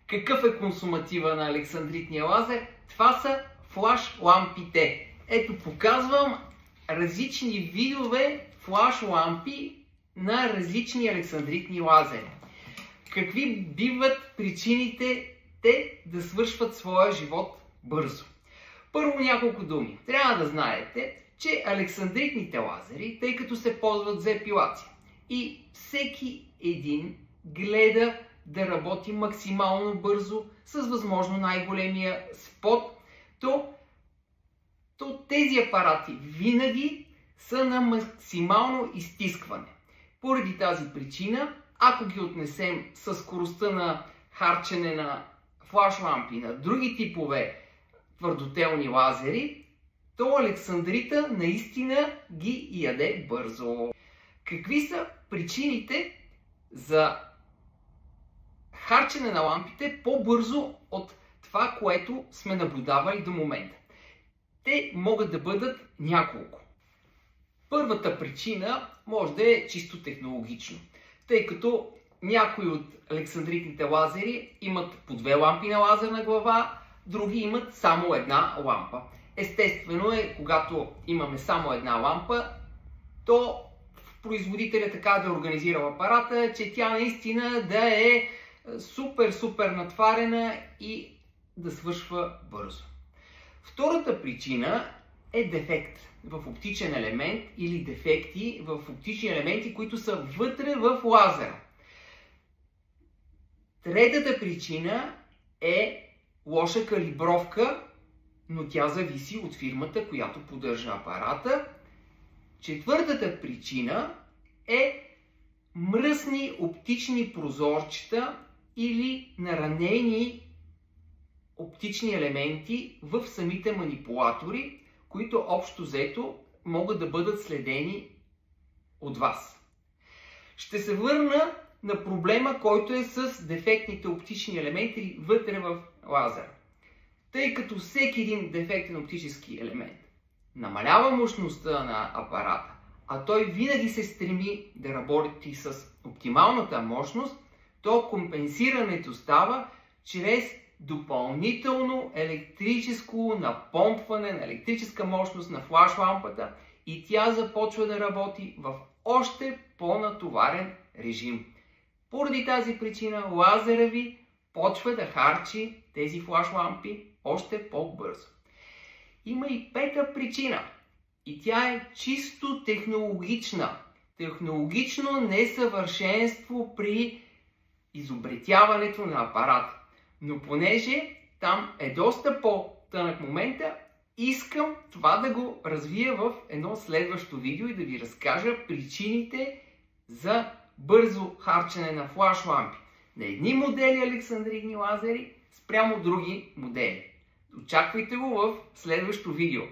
Какъв е консуматива на александритния лазер? Това са флаш лампите. Ето, показвам различни видове флаш лампи на различни александритни лазери. Какви биват причините те да свършват своя живот бързо? Първо няколко думи. Трябва да знаете, че александритните лазери, тъй като се ползват за епилация и всеки един гледа да работи максимално бързо с възможно най-големия спот, то тези апарати винаги са на максимално изтискване. Поради тази причина, ако ги отнесем със скоростта на харчене на флаш лампи на други типове твърдотелни лазери, то александрита наистина ги яде бързо. Какви са причините за харчене на лампите по-бързо от това, което сме наблюдавали до момента? Те могат да бъдат няколко. Първата причина може да е чисто технологично, тъй като някои от александритните лазери имат по две лампи на лазерна глава, други имат само една лампа. Естествено е, когато имаме само една лампа, то производителя така да е организирал апарата, че тя наистина да е супер натварена и да свършва бързо. Втората причина е дефект в оптичен елемент или дефекти в оптични елементи, които са вътре в лазера. Третата причина е лоша калибровка, но тя зависи от фирмата, която поддържа апарата. Четвъртата причина е мръсни оптични прозорчета или наранени оптични елементи в самите манипулатори, които общо взето могат да бъдат следени от вас. Ще се върна на проблема, който е с дефектните оптични елементи вътре в лазера. Тъй като всеки един дефектен оптически елемент намалява мощността на апарата, а той винаги се стреми да работи с оптималната мощност, то компенсирането става чрез допълнително електрическо напомпване на електрическа мощност на флаш лампата и тя започва да работи в още по-натоварен режим. Поради тази причина лазера ви почва да харчи тези флаш лампи още по-бързо. Има и пета причина и тя е чисто технологична. Технологично несъвършенство при изобретяването на апарата. Но понеже там е доста по-тънък момента, искам това да го развия в едно следващо видео и да ви разкажа причините за бързо харчене на флаш лампи на едни модели александритни лазери спрямо други модели. Очаквайте го в следващо видео.